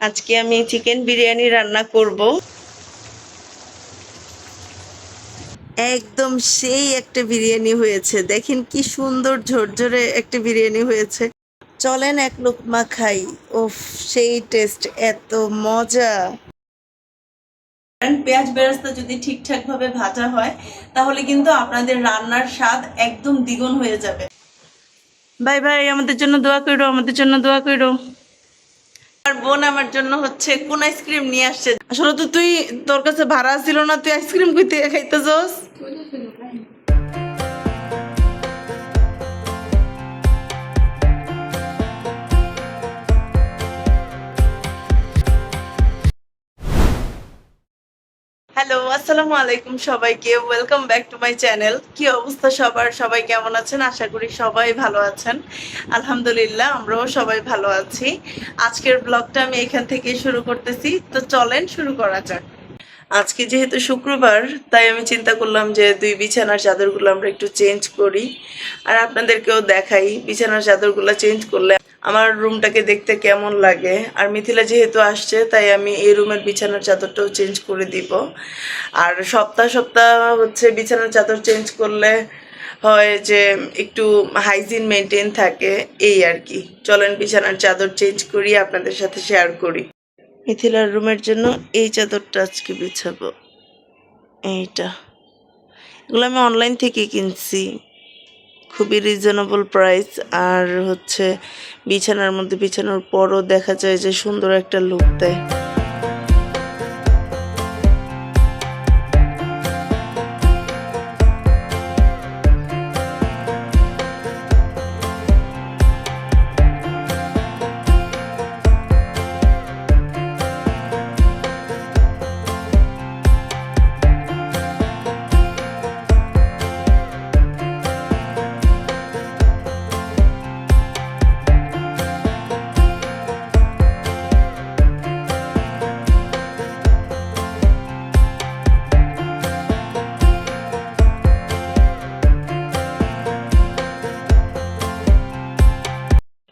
আজকে আমি চিকেন বিরিয়ানি রান্না করব। একদম সেই একটা বিরিয়ানি হয়েছে, দেখেন কি সুন্দর ঝরঝরে একটা বিরিয়ানি হয়েছে। চলেন এক লোকমা খাই। ওফ, সেই টেস্ট, এত মজা। পেঁয়াজ বেরেস্তা যদি ঠিকঠাক ভাবে ভাজা হয় তাহলে কিন্তু আপনাদের রান্নার স্বাদ একদম দ্বিগুণ হয়ে যাবে। ভাই ভাই, আমাদের জন্য দোয়া করো, আমাদের জন্য দোয়া করো। আর বোন আমার জন্য হচ্ছে কোন আইসক্রিম নিয়ে আসছে। আসলে তো তুই, তোর কাছে ভাড়া ছিল না, তুই আইসক্রিম কইতে খাইতেছস। হ্যালো, আসসালামু আলাইকুম সবাইকে, welcome back to my channel. কি অবস্থা সবার, সবাই কেমন আছেন? আশা করি সবাই ভালো আছেন। আলহামদুলিল্লাহ, আমরাও সবাই ভালো আছি। আজকের ব্লগটা আমি এখান থেকে শুরু করতেছি, তো চলেন শুরু করা যাক। আজকে যেহেতু শুক্রবার, তাই আমি চিন্তা করলাম যে দুই বিছানার চাদরগুলো আমরা একটু চেঞ্জ করি, আর আপনাদেরকেও দেখাই বিছানার চাদরগুলো চেঞ্জ করলে আমার রুমটাকে দেখতে কেমন লাগে। আর মিথিলা যেহেতু আসছে, তাই আমি এই রুমের বিছানার চাদরটাও চেঞ্জ করে দিব। আর সপ্তাহ সপ্তাহ হচ্ছে বিছানার চাদর চেঞ্জ করলে হয় যে একটু হাইজিন মেনটেন থাকে, এই আর কি। চলেন বিছানার চাদর চেঞ্জ করি, আপনাদের সাথে শেয়ার করি। মিথিলার রুমের জন্য এই চাদরটা আজকে বিছাবো। এইটা, এগুলো আমি অনলাইন থেকে কিনছি, খুবই রিজনেবল প্রাইস। আর হচ্ছে বিছানার মধ্যে বিছানোর পরও দেখা যায় যে সুন্দর একটা লুক দেয়।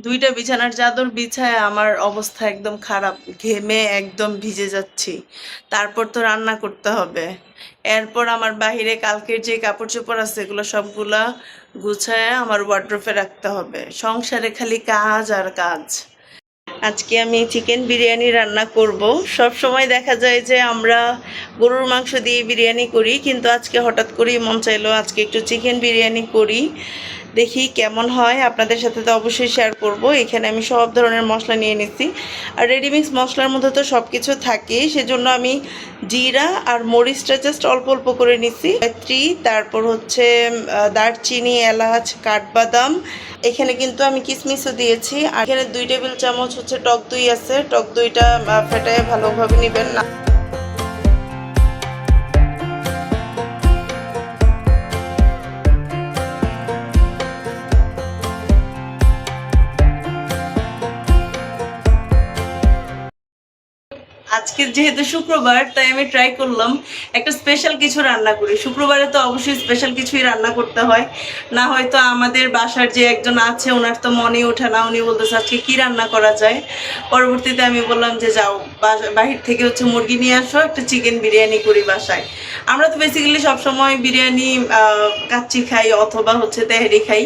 দুইটা বিছানার চাদর বিছায় আমার অবস্থা একদম খারাপ, ঘেমে একদম ভিজে যাচ্ছি। তারপর তো রান্না করতে হবে। এরপর আমার বাহিরে কালকের যে কাপড় চোপড় আছে এগুলো সবগুলা গুছায় আমার ওয়ার্ড্রোফে রাখতে হবে। সংসারে খালি কাজ আর কাজ। আজকে আমি চিকেন বিরিয়ানি রান্না করব। সব সময় দেখা যায় যে আমরা গরুর মাংস দিয়ে বিরিয়ানি করি, কিন্তু আজকে হঠাৎ করেই মন চাইলো আজকে একটু চিকেন বিরিয়ানি করি, দেখি কেমন হয়। আপনাদের সাথে তো অবশ্যই শেয়ার করব। এখানে আমি সব ধরনের মশলা নিয়ে নিচ্ছি, আর রেডিমিক্স মশলার মধ্যে তো সব কিছু থাকে, সেজন্য আমি জিরা আর মরিচটা জাস্ট অল্প অল্প করে নিচ্ছি। তারপর হচ্ছে দারচিনি, এলাচ, কাঠবাদাম। এখানে কিন্তু আমি কিশমিশও দিয়েছি। আর এখানে 2 টেবিল চামচ হচ্ছে টক দই আছে, টক দইটা ফেটায় ভালোভাবে নেবেন না। আজকে যেহেতু শুক্রবার, তাই আমি ট্রাই করলাম একটা স্পেশাল কিছু রান্না করি। শুক্রবারে তো অবশ্যই স্পেশাল কিছুই রান্না করতে হয়, না হয়তো আমাদের বাসার যে একজন আছে ওনার তো মনে ওঠে না, উনি বলতেছে আজকে কী রান্না করা যায়। পরবর্তীতে আমি বললাম যে যাও বাহির থেকে হচ্ছে মুরগি নিয়ে আসো, একটা চিকেন বিরিয়ানি করি বাসায়। আমরা তো বেসিক্যালি সবসময় বিরিয়ানি কাচ্চি খাই অথবা হচ্ছে তেহারি খাই।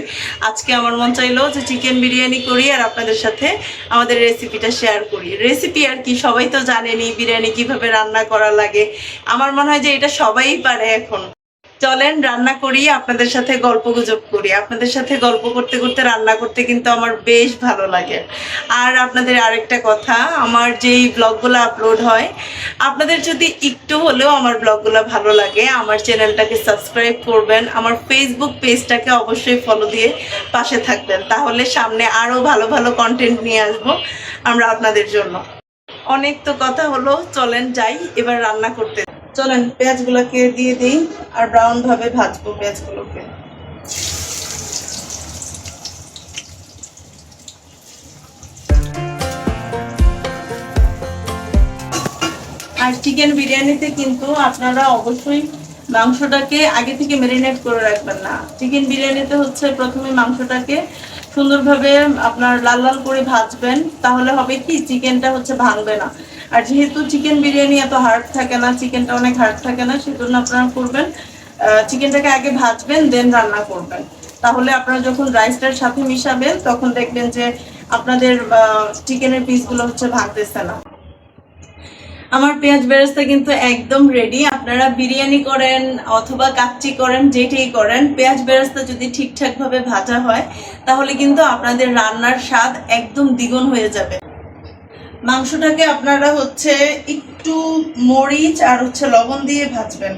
আজকে আমার মন চাইলো যে চিকেন বিরিয়ানি করি আর আপনাদের সাথে আমাদের রেসিপিটা শেয়ার করি। রেসিপি আর কি, সবাই তো জানেনি বিরিয়ানি কিভাবে রান্না করা লাগে। আমার মনে হয় যে এটা সবাই পারে এখন। চলেন রান্না করি, আপনাদের সাথে গল্প গুজব করি। আপনাদের সাথে গল্প করতে করতে রান্না করতে কিন্তু আমার বেশ ভালো লাগে। আর আপনাদের আরেকটা কথা, আমার যেই ব্লগগুলো আপলোড হয়, আপনাদের যদি একটু হলেও আমার ব্লগগুলো ভালো লাগে, আমার চ্যানেলটাকে সাবস্ক্রাইব করবেন, আমার ফেসবুক পেজটাকে অবশ্যই ফলো দিয়ে পাশে থাকবেন। তাহলে সামনে আরও ভালো ভালো কন্টেন্ট নিয়ে আসবো আমরা আপনাদের জন্য। অনেক তো কথা হলো, চলেন যাই এবার রান্না করতে। চলেন পেঁয়াজগুলোকে দিয়ে দিই আর ব্রাউন ভাবে ভাজবো পেঁয়াজগুলোকে। আর চিকেন বিরিয়ানিতে কিন্তু আপনারা অবশ্যই মাংসটাকে আগে থেকে ম্যারিনেট করে রাখবেন না। চিকেন বিরিয়ানিতে হচ্ছে প্রথমে মাংসটাকে সুন্দরভাবে আপনার লাল লাল করে ভাজবেন, তাহলে হবে কি চিকেনটা হচ্ছে ভাঙবে না। আর যেহেতু চিকেন বিরিয়ানি এত হার্ড থাকে না, চিকেনটা অনেক হার্ড থাকে না, সেজন্য আপনারা করবেন চিকেনটাকে আগে ভাজবেন দেন রান্না করবেন। তাহলে আপনারা যখন রাইসটার সাথে মিশাবেন তখন দেখবেন যে আপনাদের চিকেনের পিসগুলো হচ্ছে ভাঙতেছে না। আমার পেঁয়াজ বেরেস্তা কিন্তু একদম রেডি। আপনারা বিরিয়ানি করেন অথবা কাচ্চি করেন, যেটাই করেন, পেঁয়াজ বেরেস্তা যদি ঠিকঠাক ভাবে ভাজা হয় তাহলে কিন্তু আপনাদের রান্নার স্বাদ একদম দ্বিগুণ হয়ে যাবে। মাংসটাকে আপনারা হচ্ছে একটু মরিচ আর হচ্ছে লবণ দিয়ে ভাজবেন।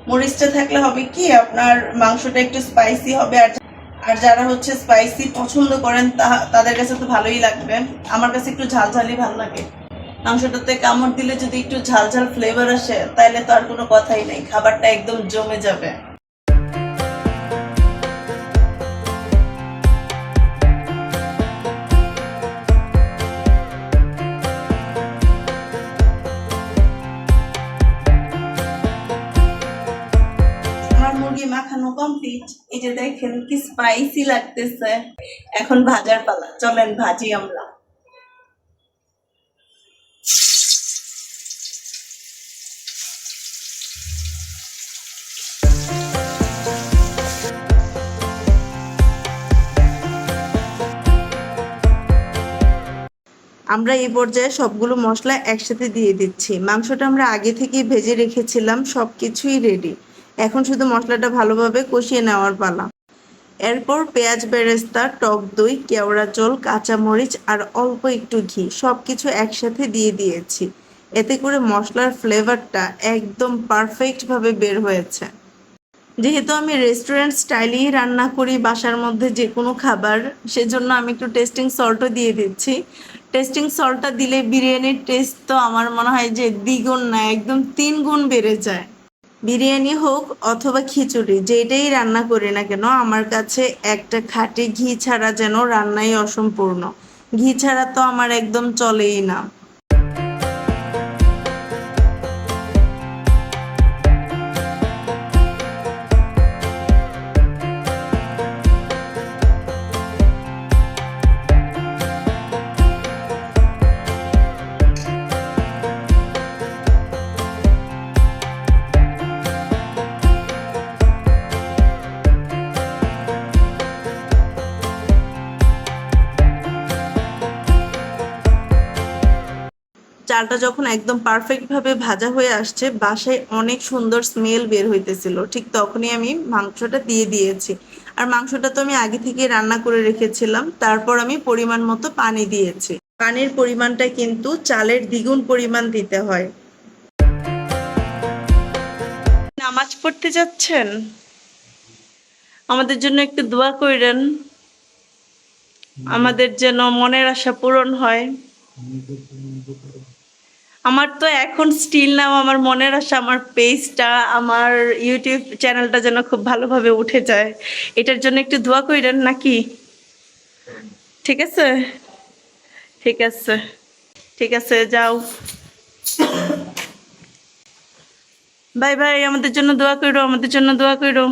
মরিচটা থাকলে হবে কি আপনার মাংসটা একটু স্পাইসি হবে। আর যারা হচ্ছে স্পাইসি পছন্দ করেন তাদের কাছে তো ভালোই লাগবে। আমার কাছে একটু ঝালঝালি ভালো লাগে। মাংসটাতে কামড় দিলে যদি একটু ঝাল ঝাল ফ্লেভার আসে তাহলে তো আর কোনো কথাই নেই, খাবারটা একদম জমে যাবে। আমার মুরগি মাখানো কমপ্লিট। এই যে দেখেন কি স্পাইসি লাগতেছে। এখন ভাজার পালা, চলেন ভাজি আমরা। আমরা এই পর্যায়ে সবগুলো মশলা একসাথে দিয়ে দিচ্ছি। মাংসটা আমরা আগে থেকেই ভেজে রেখেছিলাম, সব কিছুই রেডি। এখন শুধু মশলাটা ভালোভাবে কষিয়ে নেওয়ার পালা। এরপর পেঁয়াজ বেরেস্তা, টক দই, কেওড়া জল, কাঁচামরিচ আর অল্প একটু ঘি সব কিছু একসাথে দিয়ে দিয়েছি। এতে করে মশলার ফ্লেভারটা একদম পারফেক্টভাবে বের হয়েছে। যেহেতু আমি রেস্টুরেন্ট স্টাইলেই রান্না করি বাসার মধ্যে যে কোনো খাবার, সেজন্য আমি একটু টেস্টিং সল্টও দিয়ে দিচ্ছি। টেস্টিং সল্টটা দিলে বিরিয়ানির টেস্ট তো আমার মনে হয় যে দ্বিগুণ না, একদম 3 গুণ বেড়ে যায়। বিরিয়ানি হোক অথবা খিচুড়ি, যেটাই রান্না করি না কেন, আমার কাছে একটা খাঁটি ঘি ছাড়া যেন রান্নাই অসম্পূর্ণ। ঘি ছাড়া তো আমার একদম চলেই না। চালটা যখন একদম পারফেক্টভাবে ভাজা হয়ে আসছে, বাসায় অনেক সুন্দর স্মেল বের হইতেছিল, ঠিক তখনই আমি মাংসটা দিয়ে দিয়েছি। আর মাংসটা তো আমি আগে থেকে রান্না করে রেখেছিলাম। তারপর আমি পরিমাণ মতো পানি দিয়েছি। পানির পরিমাণটা কিন্তু চালের দ্বিগুণ পরিমাণ দিতে হয়। নামাজ পড়তে যাচ্ছেন? আমাদের জন্য একটু দোয়া কইরেন, আমাদের যেন মনের আশা পূরণ হয়। আমার তো এখন স্টিল নাও আমার মনের আশা আমার পেজটা, আমার ইউটিউব চ্যানেলটা যেন খুব ভালোভাবে উঠে যায়। এটার জন্য একটু দোয়া কইরেন নাকি? ঠিক আছে, ঠিক আছে, ঠিক আছে, যাও। Bye bye. আমাদের জন্য দোয়া কইরো, আমাদের জন্য দোয়া কইরো।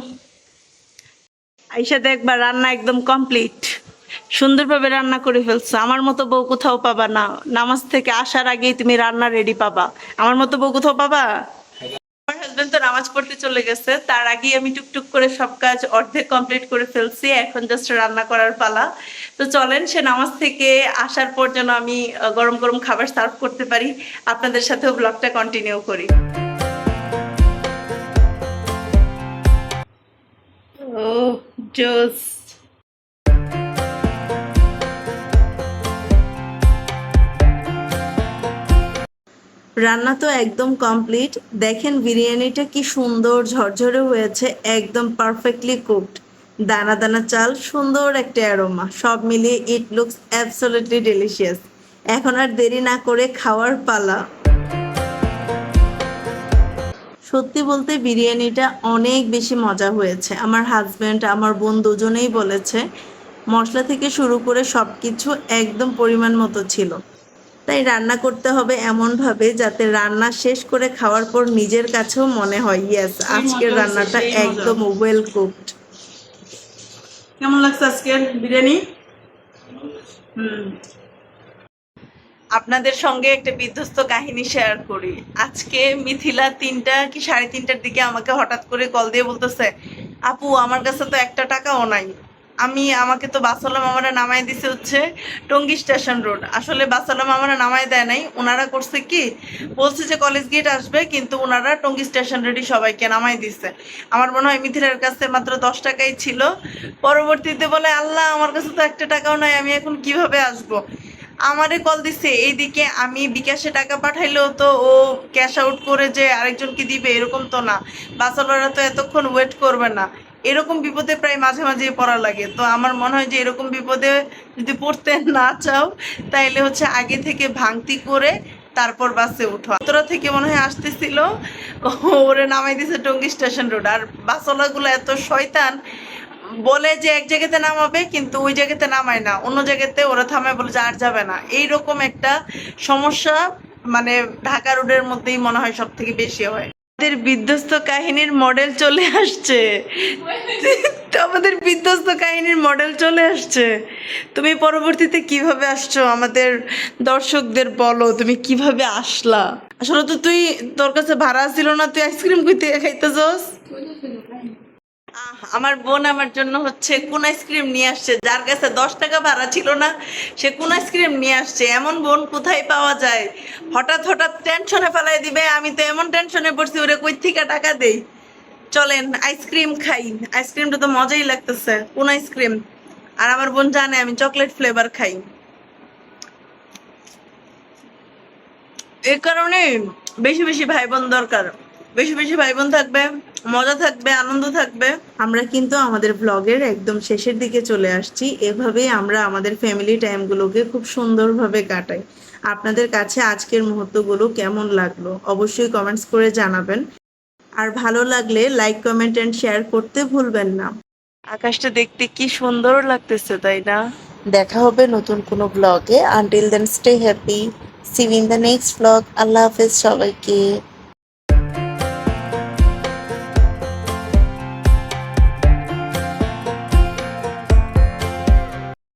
আইসা দেখবা রান্না একদম কমপ্লিট, সুন্দরভাবে রান্না করে ফেলছো। আমার মতো বউ কোথাও পাবা না। নামাজ থেকে আসার আগেই তুমি রান্না রেডি পাবা। আমার মতো বউ কোথাও পাবা? আমার হাজবেন্ড তো নামাজ পড়তে চলে গেছে, তার আগেই আমি টুকটুক করে সব কাজ অর্ধেক কমপ্লিট করে ফেলছি। এখন জাস্ট রান্না করার পালা। তো চলেন সে নামাজ থেকে আসার পর যেন আমি গরম গরম খাবার সার্ভ করতে পারি, আপনাদের সাথেও ব্লগটা কন্টিনিউ করি। ও জোস। রান্না তো একদম কমপ্লিট। দেখেন বিরিয়ানিটা কি সুন্দর ঝরঝরে হয়েছে, একদম পারফেক্টলি কুকড। দানা দানা চাল, সুন্দর একটা অ্যারোমা, সব মিলিয়ে ইট লুকস অ্যাবসলিউটলি ডেলিশিয়াস। এখন আর দেরি না করে খাওয়ার পালা। সত্যি বলতে বিরিয়ানিটা অনেক বেশি মজা হয়েছে। আমার হাজব্যান্ড, আমার বোন দুজনেই বলেছে মশলা থেকে শুরু করে সব কিছু একদম পরিমাণ মতো ছিল। তাই রান্না করতে হবে এমনভাবে যাতে রান্না শেষ করে খাওয়ার পর নিজের কাছেও মনে হয় ইয়েস, আজকের রান্নাটা একদম ওয়েল কুকড। কেমন লাগছে আজকের বিরিয়ানি? হুম। আপনাদের সঙ্গে একটা বিধ্বস্ত কাহিনী শেয়ার করি। আজকে মিথিলা 3টা কি 3:30টার দিকে আমাকে হঠাৎ করে কল দিয়ে বলতেছে, আপু আমার কাছে তো একটা টাকাও নাই। আমাকে তো বাসওয়ালা মামারা নামায় দিছে হচ্ছে টঙ্গী স্টেশন রোড। আসলে বাসওয়ালা মামারা নামায় দেয় নাই, ওনারা করছে কি, বলছে যে কলেজ গেট আসবে, কিন্তু ওনারা টঙ্গী স্টেশন রোডই সবাইকে নামায় দিছে। আমার মনে হয় মিথিলার কাছে মাত্র 10 টাকাই ছিল। পরবর্তীতে বলে, আল্লাহ আমার কাছে তো একটা টাকাও নাই, আমি এখন কিভাবে আসবো। আমারে কল দিছে, এইদিকে আমি বিকাশে টাকা পাঠাইলেও তো ও ক্যাশ আউট করে যে আরেকজনকে দিবে এরকম তো না, বাসালোরা তো এতক্ষণ ওয়েট করবে না। এরকম বিপদে প্রায় মাঝে মাঝে পড়া লাগে। তো আমার মনে হয় যে এরকম বিপদে যদি পড়তে না চাও, তাইলে হচ্ছে আগে থেকে ভাঙতি করে তারপর বাসে উঠো। তোরা থেকে মনে হয় আসতেছিল, ওরে নামাই দিছে টঙ্গী স্টেশন রোড। আর বাসওয়ালাগুলো এত শয়তান, বলে যে এক জায়গাতে নামাবে কিন্তু ওই জায়গাতে নামায় না, অন্য জায়গাতে ওরা থামায়, বলে যে আর যাবে না। এইরকম একটা সমস্যা মানে ঢাকা রোডের মধ্যেই মনে হয় সব থেকে বেশি হয়। আমাদের বিধ্বস্ত কাহিনীর মডেল চলে আসছে। আমাদের বিধ্বস্ত কাহিনীর মডেল চলে আসছে। তুমি পরবর্তীতে কিভাবে আসছো আমাদের দর্শকদের বলো, তুমি কিভাবে আসলা? আসলে তো তোর কাছে ভাড়া ছিল না, তুই আইসক্রিম কইতে খাইতেছস। আমার বোন আমার জন্য হচ্ছে কোন আইসক্রিম নিয়ে আসছে, যার কাছে 10 টাকা ভাড়া ছিল না সে কোন আইসক্রিম নিয়ে আসছে। এমন বোন কোথায় পাওয়া যায়? হঠাৎ হঠাৎ টেনশনে ফেলাই দিবে। আমি তো এমন টেনশনে পড়ছি, ওরে কই থেকে টাকা দেই। চলেন আইসক্রিম খাই, আইসক্রিমটা তো মজাই লাগতেছে। কোন আইসক্রিম? আর আমার বোন জানে আমি চকলেট ফ্লেভার খাই। এই কারণে বেশি বেশি ভাই বোন দরকার। বেশি বেশি ভাই বোন থাকবে, মজা থাকবে, আনন্দ থাকবে। আমরা কিন্তু আমাদের ব্লগের একদম শেষের দিকে চলে আসছি। এভাবেই আমরা আমাদের ফ্যামিলি টাইমগুলোকে খুব সুন্দরভাবে কাটাই। আপনাদের কাছে আজকের মুহূর্তগুলো কেমন লাগলো অবশ্যই কমেন্টস করে জানাবেন। আর ভালো লাগলে লাইক, কমেন্ট এন্ড শেয়ার করতে ভুলবেন না। আকাশটা দেখতে কি সুন্দর লাগতেছে, তাই না? দেখা হবে নতুন কোনো ব্লগে। Until then stay happy. See you in the next blog. আল্লাহ হাফেজ সবাইকে।